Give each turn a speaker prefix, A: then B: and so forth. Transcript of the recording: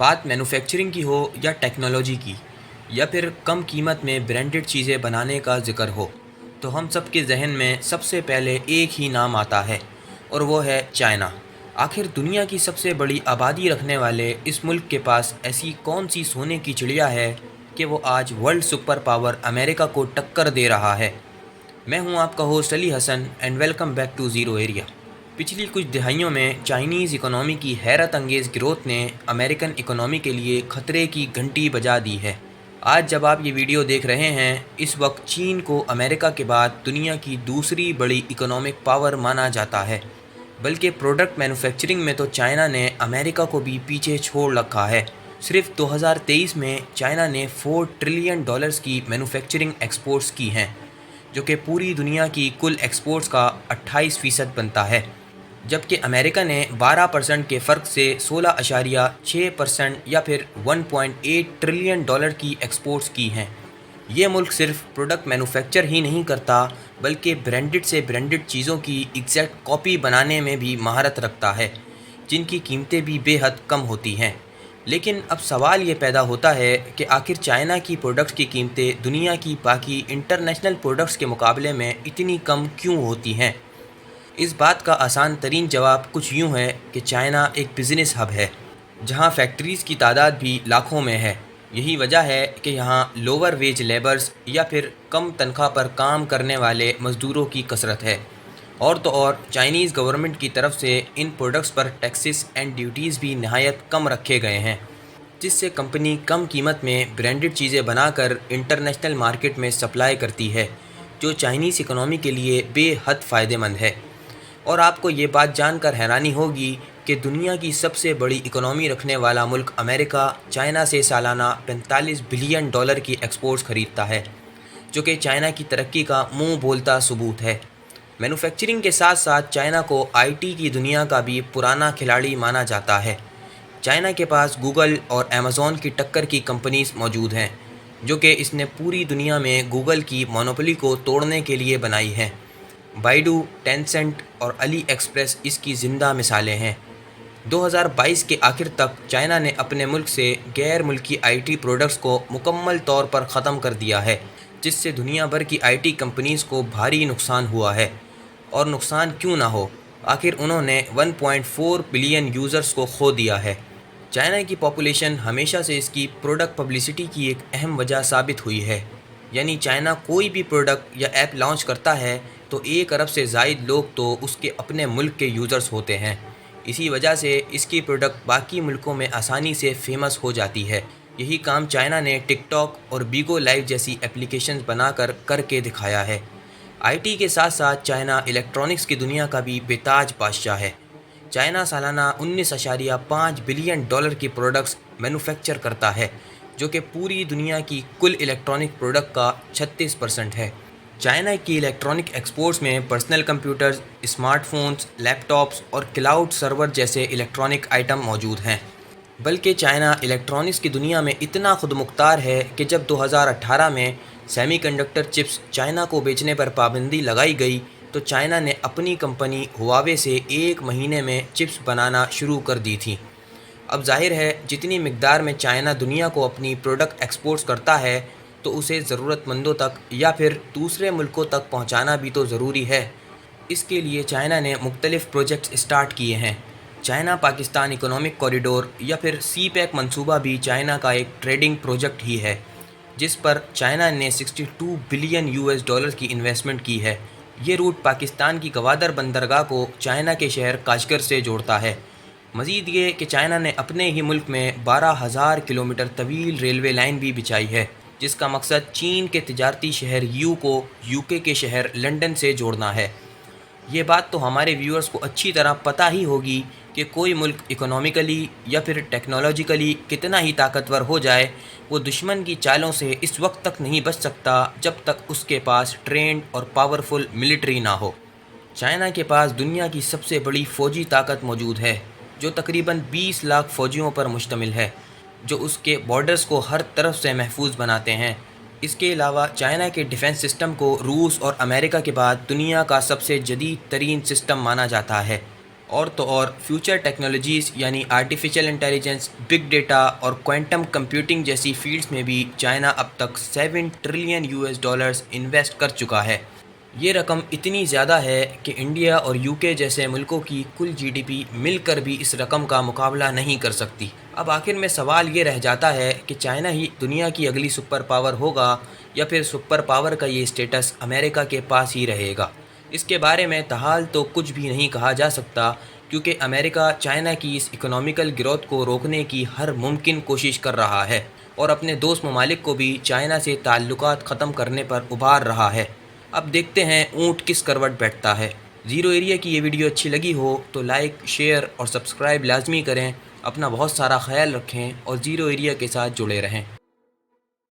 A: بات مینوفیکچرنگ کی ہو یا ٹیکنالوجی کی یا پھر کم قیمت میں برانڈڈ چیزیں بنانے کا ذکر ہو تو ہم سب کے ذہن میں سب سے پہلے ایک ہی نام آتا ہے اور وہ ہے چائنا۔ آخر دنیا کی سب سے بڑی آبادی رکھنے والے اس ملک کے پاس ایسی کون سی سونے کی چڑیا ہے کہ وہ آج ورلڈ سپر پاور امریکہ کو ٹکر دے رہا ہے؟ میں ہوں آپ کا host Ali Hasan and welcome back to zero area. پچھلی کچھ دہائیوں میں چائنیز اکنامی کی حیرت انگیز گروتھ نے امریکن اکنامی کے لیے خطرے کی گھنٹی بجا دی ہے۔ آج جب آپ یہ ویڈیو دیکھ رہے ہیں اس وقت چین کو امریکہ کے بعد دنیا کی دوسری بڑی اکنامک پاور مانا جاتا ہے، بلکہ پروڈکٹ مینوفیکچرنگ میں تو چائنا نے امریکہ کو بھی پیچھے چھوڑ رکھا ہے۔ صرف 2023 میں چائنا نے $4 ٹریلین کی مینوفیکچرنگ ایکسپورٹس کی ہیں، جو کہ پوری دنیا کی کل ایکسپورٹس کا 28% بنتا ہے، جبکہ امریکہ نے 12% کے فرق سے 16.6% یا پھر $1.8 ٹریلین کی ایکسپورٹس کی ہیں۔ یہ ملک صرف پروڈکٹ مینوفیکچر ہی نہیں کرتا بلکہ برانڈڈ سے برانڈڈ چیزوں کی ایگزیکٹ کاپی بنانے میں بھی مہارت رکھتا ہے، جن کی قیمتیں بھی بے حد کم ہوتی ہیں۔ لیکن اب سوال یہ پیدا ہوتا ہے کہ آخر چائنا کی پروڈکٹس کی قیمتیں دنیا کی باقی انٹرنیشنل پروڈکٹس کے مقابلے میں اتنی کم کیوں ہوتی ہیں؟ اس بات کا آسان ترین جواب کچھ یوں ہے کہ چائنا ایک بزنس ہب ہے، جہاں فیکٹریز کی تعداد بھی لاکھوں میں ہے۔ یہی وجہ ہے کہ یہاں لوور ویج لیبرز یا پھر کم تنخواہ پر کام کرنے والے مزدوروں کی کثرت ہے، اور تو اور چائنیز گورنمنٹ کی طرف سے ان پروڈکٹس پر ٹیکسز اینڈ ڈیوٹیز بھی نہایت کم رکھے گئے ہیں، جس سے کمپنی کم قیمت میں برانڈڈ چیزیں بنا کر انٹرنیشنل مارکیٹ میں سپلائی کرتی ہے، جو چائنیز اکنامی کے لیے بے حد فائدہ مند ہے۔ اور آپ کو یہ بات جان کر حیرانی ہوگی کہ دنیا کی سب سے بڑی اکنامی رکھنے والا ملک امریکہ چائنا سے سالانہ $45 بلین کی ایکسپورٹس خریدتا ہے، جو کہ چائنا کی ترقی کا منہ بولتا ثبوت ہے۔ مینوفیکچرنگ کے ساتھ ساتھ چائنا کو آئی ٹی کی دنیا کا بھی پرانا کھلاڑی مانا جاتا ہے۔ چائنا کے پاس گوگل اور ایمیزون کی ٹکر کی کمپنیز موجود ہیں، جو کہ اس نے پوری دنیا میں گوگل کی مونوپولی کو توڑنے کے لیے بنائی ہیں۔ بائیڈو، ٹینسنٹ اور علی ایکسپریس اس کی زندہ مثالیں ہیں۔ 2022 کے آخر تک چائنا نے اپنے ملک سے غیر ملکی آئی ٹی پروڈکٹس کو مکمل طور پر ختم کر دیا ہے، جس سے دنیا بھر کی آئی ٹی کمپنیز کو بھاری نقصان ہوا ہے۔ اور نقصان کیوں نہ ہو، آخر انہوں نے 1.4 بلین یوزرز کو کھو دیا ہے۔ چائنا کی پاپولیشن ہمیشہ سے اس کی پروڈکٹ پبلسٹی کی ایک اہم وجہ ثابت ہوئی ہے، یعنی چائنا کوئی بھی پروڈکٹ یا ایپ لانچ کرتا ہے تو 1 ارب سے زائد لوگ تو اس کے اپنے ملک کے یوزرز ہوتے ہیں۔ اسی وجہ سے اس کی پروڈکٹ باقی ملکوں میں آسانی سے فیمس ہو جاتی ہے۔ یہی کام چائنا نے ٹک ٹاک اور بیگو لائیو جیسی اپلیکیشنز بنا کر کے دکھایا ہے۔ آئی ٹی کے ساتھ ساتھ چائنا الیکٹرانکس کی دنیا کا بھی بے تاج بادشاہ ہے۔ چائنا سالانہ $19.5 بلین کی پروڈکٹس مینوفیکچر کرتا ہے، جو کہ پوری دنیا کی کل الیکٹرانک پروڈکٹ کا 36% ہے۔ چائنا کی الیکٹرانک ایکسپورٹس میں پرسنل کمپیوٹرز، اسمارٹ فونز، لیپ ٹاپس اور کلاؤڈ سرور جیسے الیکٹرانک آئٹم موجود ہیں۔ بلکہ چائنا الیکٹرانکس کی دنیا میں اتنا خود مختار ہے کہ جب 2018 میں سیمی کنڈکٹر چپس چائنا کو بیچنے پر پابندی لگائی گئی تو چائنا نے اپنی کمپنی ہواوے سے 1 مہینے میں چپس بنانا شروع کر دی تھی۔ اب ظاہر ہے جتنی مقدار میں چائنا دنیا کو اپنی پروڈکٹ ایکسپورٹس کرتا ہے تو اسے ضرورت مندوں تک یا پھر دوسرے ملکوں تک پہنچانا بھی تو ضروری ہے۔ اس کے لیے چائنا نے مختلف پروجیکٹس اسٹارٹ کیے ہیں۔ چائنا پاکستان اکنامک کوریڈور یا پھر سی پیک منصوبہ بھی چائنا کا ایک ٹریڈنگ پروجیکٹ ہی ہے، جس پر چائنا نے $62 بلین کی انویسٹمنٹ کی ہے۔ یہ روٹ پاکستان کی گوادر بندرگاہ کو چائنا کے شہر کاشغر سے جوڑتا ہے۔ مزید یہ کہ چائنا نے اپنے ہی ملک میں 12,000 کلومیٹر طویل ریلوے لائن بھی بچھائی ہے، جس کا مقصد چین کے تجارتی شہر کو یوکے کے شہر لندن سے جوڑنا ہے۔ یہ بات تو ہمارے ویورز کو اچھی طرح پتہ ہی ہوگی کہ کوئی ملک اکنامکلی یا پھر ٹیکنالوجیکلی کتنا ہی طاقتور ہو جائے، وہ دشمن کی چالوں سے اس وقت تک نہیں بچ سکتا جب تک اس کے پاس ٹرینڈ اور پاورفل ملٹری نہ ہو۔ چائنا کے پاس دنیا کی سب سے بڑی فوجی طاقت موجود ہے، جو تقریباً 20 لاکھ فوجیوں پر مشتمل ہے، جو اس کے بارڈرز کو ہر طرف سے محفوظ بناتے ہیں۔ اس کے علاوہ چائنا کے ڈیفنس سسٹم کو روس اور امریکہ کے بعد دنیا کا سب سے جدید ترین سسٹم مانا جاتا ہے، اور تو اور فیوچر ٹیکنالوجیز یعنی آرٹیفیشل انٹیلیجنس، بگ ڈیٹا اور کوانٹم کمپیوٹنگ جیسی فیلڈز میں بھی چائنا اب تک 7 ٹریلین US ڈالرز انویسٹ کر چکا ہے۔ یہ رقم اتنی زیادہ ہے کہ انڈیا اور UK جیسے ملکوں کی کل GDP مل کر بھی اس رقم کا مقابلہ نہیں کر سکتی۔ اب آخر میں سوال یہ رہ جاتا ہے کہ چائنا ہی دنیا کی اگلی سپر پاور ہوگا یا پھر سپر پاور کا یہ اسٹیٹس امریکہ کے پاس ہی رہے گا۔ اس کے بارے میں تاحال تو کچھ بھی نہیں کہا جا سکتا، کیونکہ امریکہ چائنا کی اس اکنامیکل گروتھ کو روکنے کی ہر ممکن کوشش کر رہا ہے اور اپنے دوست ممالک کو بھی چائنا سے تعلقات ختم کرنے پر ابھار رہا ہے۔ اب دیکھتے ہیں اونٹ کس کروٹ بیٹھتا ہے۔ زیرو ایریا کی یہ ویڈیو اچھی لگی ہو تو لائک، شیئر اور سبسکرائب لازمی کریں۔ اپنا بہت سارا خیال رکھیں اور زیرو ایریا کے ساتھ جڑے رہیں۔